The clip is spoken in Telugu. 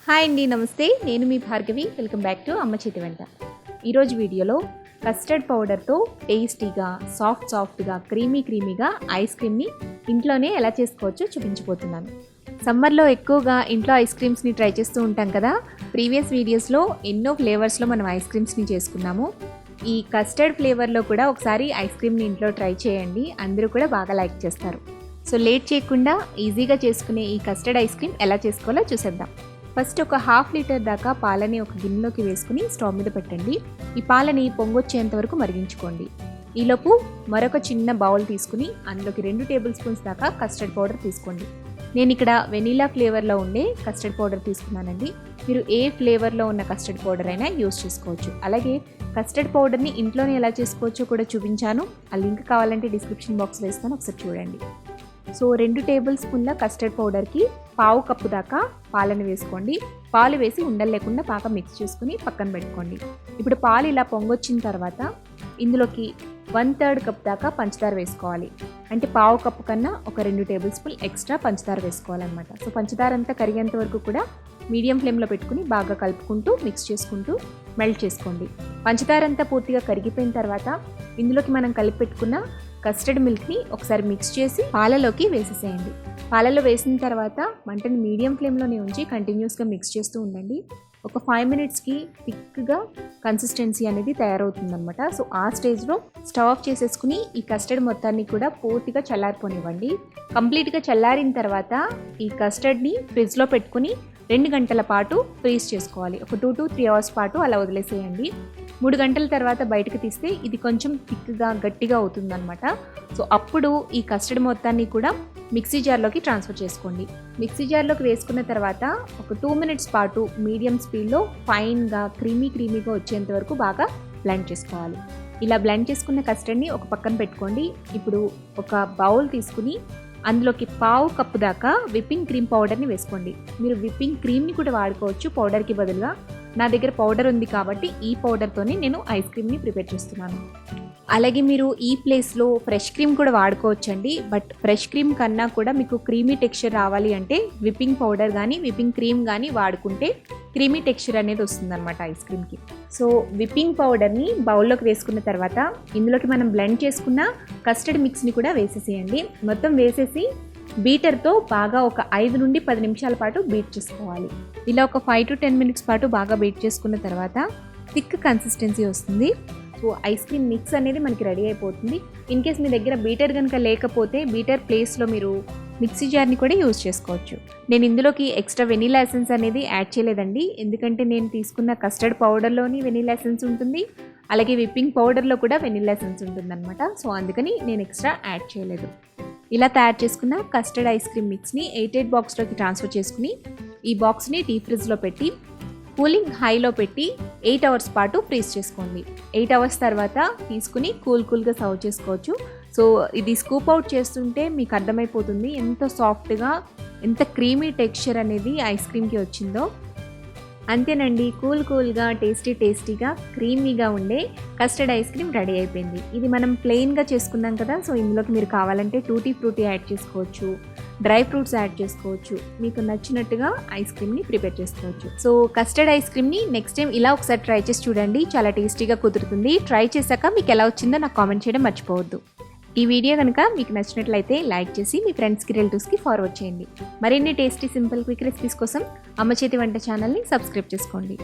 హాయ్ అండి, నమస్తే. నేను మీ భార్గవి. వెల్కమ్ బ్యాక్ టు అమ్మ చేతి వంట. ఈరోజు వీడియోలో కస్టర్డ్ పౌడర్తో టేస్టీగా సాఫ్ట్గా క్రీమీగా ఐస్ క్రీమ్ని ఇంట్లోనే ఎలా చేసుకోవచ్చో చూపించబోతున్నాను. సమ్మర్లో ఎక్కువగా ఇంట్లో ఐస్ క్రీమ్స్ని ట్రై చేస్తూ ఉంటాం కదా. ప్రీవియస్ వీడియోస్లో ఎన్నో ఫ్లేవర్స్లో మనం ఐస్ క్రీమ్స్ని చేసుకున్నాము. ఈ కస్టర్డ్ ఫ్లేవర్లో కూడా ఒకసారి ఐస్ క్రీమ్ని ఇంట్లో ట్రై చేయండి. అందరూ కూడా బాగా లైక్ చేస్తారు. సో లేట్ చేయకుండా ఈజీగా చేసుకునే ఈ కస్టర్డ్ ఐస్ క్రీమ్ ఎలా చేసుకోవాలో చూసేద్దాం. ఫస్ట్ ఒక హాఫ్ లీటర్ దాకా పాలని ఒక గిన్నెలోకి వేసుకుని స్టవ్ మీద పెట్టండి. ఈ పాలని పొంగొచ్చేంత వరకు మరిగించుకోండి. ఈలోపు మరొక చిన్న బౌల్ తీసుకుని అందులోకి 2 టేబుల్ స్పూన్స్ దాకా కస్టర్డ్ పౌడర్ తీసుకోండి. నేను ఇక్కడ వెనీలా ఫ్లేవర్లో ఉండే కస్టర్డ్ పౌడర్ తీసుకున్నానండి. మీరు ఏ ఫ్లేవర్లో ఉన్న కస్టర్డ్ పౌడర్ అయినా యూస్ చేసుకోవచ్చు. అలాగే కస్టర్డ్ పౌడర్ని ఇంట్లోనే ఎలా చేసుకోవచ్చో కూడా చూపించాను. ఆ లింక్ కావాలంటే డిస్క్రిప్షన్ బాక్స్లో ఇస్తాను, ఒకసారి చూడండి. సో 2 టేబుల్ స్పూన్ల కస్టర్డ్ పౌడర్కి పావు కప్పు దాకా పాలను వేసుకోండి. పాలు వేసి ఉండలు లేకుండా బాగా మిక్స్ చేసుకుని పక్కన పెట్టుకోండి. ఇప్పుడు పాలు ఇలా పొంగొచ్చిన తర్వాత ఇందులోకి 1/3 కప్ దాకా పంచదార వేసుకోవాలి. అంటే పావు కప్పు కన్నా ఒక 2 టేబుల్ స్పూన్ ఎక్స్ట్రా పంచదార వేసుకోవాలన్నమాట. సో పంచదార అంతా కరిగేంత వరకు కూడా మీడియం ఫ్లేమ్లో పెట్టుకుని బాగా కలుపుకుంటూ మిక్స్ చేసుకుంటూ మెల్ట్ చేసుకోండి. పంచదార అంతా పూర్తిగా కరిగిపోయిన తర్వాత ఇందులోకి మనం కలిపి పెట్టుకున్న కస్టర్డ్ మిల్క్ని ఒకసారి మిక్స్ చేసి పాలలోకి వేసేసేయండి. పాలలో వేసిన తర్వాత మంటని మీడియం ఫ్లేమ్లోనే ఉంచి కంటిన్యూస్గా మిక్స్ చేస్తూ ఉండండి. ఒక 5 మినిట్స్కి థిక్గా కన్సిస్టెన్సీ అనేది తయారవుతుందన్నమాట. సో ఆ స్టేజ్లో స్టవ్ ఆఫ్ చేసేసుకుని ఈ కస్టర్డ్ మొత్తాన్ని కూడా పూర్తిగా చల్లారిపోనివ్వండి. కంప్లీట్గా చల్లారిన తర్వాత ఈ కస్టర్డ్ని ఫ్రిడ్జ్లో పెట్టుకుని 2 గంటల పాటు ఫ్రీజ్ చేసుకోవాలి. ఒక 2 to 3 అవర్స్ పాటు అలా వదిలేసేయండి. 3 గంటల తర్వాత బయటకు తీస్తే ఇది కొంచెం థిక్గా గట్టిగా అవుతుందన్నమాట. సో అప్పుడు ఈ కస్టర్డ్ మొత్తాన్ని కూడా మిక్సీ జార్లోకి ట్రాన్స్ఫర్ చేసుకోండి. మిక్సీ జార్లోకి వేసుకున్న తర్వాత ఒక 2 మినిట్స్ పాటు మీడియం స్పీడ్లో ఫైన్గా క్రీమీగా వచ్చేంత వరకు బాగా బ్లెండ్ చేసుకోవాలి. ఇలా బ్లెండ్ చేసుకున్న కస్టర్డ్ని ఒక పక్కన పెట్టుకోండి. ఇప్పుడు ఒక బౌల్ తీసుకుని అందులోకి పావు కప్పు దాకా విప్పింగ్ క్రీమ్ పౌడర్ని వేసుకోండి. మీరు విప్పింగ్ క్రీమ్ని కూడా వాడుకోవచ్చు పౌడర్కి బదులుగా. నా దగ్గర పౌడర్ ఉంది కాబట్టి ఈ పౌడర్తోనే నేను ఐస్ క్రీమ్ని ప్రిపేర్ చేస్తున్నాను. అలాగే మీరు ఈ ప్లేస్లో ఫ్రెష్ క్రీమ్ కూడా వాడుకోవచ్చండి. బట్ ఫ్రెష్ క్రీమ్ కన్నా కూడా మీకు క్రీమీ టెక్స్చర్ రావాలి అంటే విప్పింగ్ పౌడర్ కానీ విప్పింగ్ క్రీమ్ కానీ వాడుకుంటే క్రీమీ టెక్స్చర్ అనేది వస్తుందన్నమాట ఐస్ క్రీమ్కి. సో విప్పింగ్ పౌడర్ని బౌల్లోకి వేసుకున్న తర్వాత ఇందులోకి మనం బ్లెండ్ చేసుకున్న కస్టర్డ్ మిక్స్ని కూడా వేసేసేయండి. మొత్తం వేసేసి బీటర్తో బాగా ఒక 5 నుండి 10 నిమిషాల పాటు బీట్ చేసుకోవాలి. ఇలా ఒక 5 to 10 మినిట్స్ పాటు బాగా బీట్ చేసుకున్న తర్వాత థిక్ కన్సిస్టెన్సీ వస్తుంది. సో ఐస్ క్రీమ్ మిక్స్ అనేది మనకి రెడీ అయిపోతుంది. ఇన్ కేస్ మీ దగ్గర బీటర్ కనుక లేకపోతే బీటర్ ప్లేస్లో మీరు మిక్సీ జార్ని కూడా యూజ్ చేసుకోవచ్చు. నేను ఇందులోకి ఎక్స్ట్రా వెనీలా ఎసెన్స్ అనేది యాడ్ చేయలేదండి. ఎందుకంటే నేను తీసుకున్న కస్టర్డ్ పౌడర్లోని వెనీలా ఎసెన్స్ ఉంటుంది, అలాగే విప్పింగ్ పౌడర్లో కూడా వెనీలా ఎసెన్స్ ఉంటుందన్నమాట. సో అందుకని నేను ఎక్స్ట్రా యాడ్ చేయలేదు. ఇలా తయారు చేసుకున్న కస్టర్డ్ ఐస్ క్రీమ్ మిక్స్ని 8 బాక్స్లోకి ట్రాన్స్ఫర్ చేసుకుని ఈ బాక్స్ని డీప్ ఫ్రిడ్జ్లో పెట్టి కూలింగ్ హైలో పెట్టి 8 అవర్స్ పాటు ఫ్రీజ్ చేసుకోండి. 8 అవర్స్ తర్వాత తీసుకుని కూల్గా సర్వ్ చేసుకోవచ్చు. సో ఇది స్కూప్ అవుట్ చేస్తుంటే మీకు అర్థమైపోతుంది ఎంత సాఫ్ట్గా ఎంత క్రీమీ టెక్స్చర్ అనేది ఐస్ క్రీమ్కి వచ్చిందో. అంతేనండి, కూల్గా టేస్టీగా క్రీమీగా ఉండే కస్టర్డ్ ఐస్ క్రీమ్ రెడీ అయిపోయింది. ఇది మనం ప్లెయిన్గా చేసుకున్నాం కదా. సో ఇందులోకి మీరు కావాలంటే టూటీ ఫ్రూటీ యాడ్ చేసుకోవచ్చు, డ్రై ఫ్రూట్స్ యాడ్ చేసుకోవచ్చు. మీకు నచ్చినట్టుగా ఐస్ క్రీమ్ని ప్రిపేర్ చేసుకోవచ్చు. సో కస్టర్డ్ ఐస్ క్రీమ్ని నెక్స్ట్ టైం ఇలా ఒకసారి ట్రై చేసి చూడండి. చాలా టేస్టీగా కుదురుతుంది. ట్రై చేశాక మీకు ఎలా వచ్చిందో నాకు కామెంట్ చేయడం మర్చిపోవద్దు. ఈ వీడియో కనుక మీకు నచ్చినట్లయితే లైక్ చేసి మీ ఫ్రెండ్స్కి రిలేటివ్స్కి ఫార్వర్డ్ చేయండి. మరిన్ని టేస్టీ సింపుల్ క్విక్ రెసిపీస్ కోసం అమ్మ చేతి వంట ఛానల్ని సబ్స్క్రైబ్ చేసుకోండి.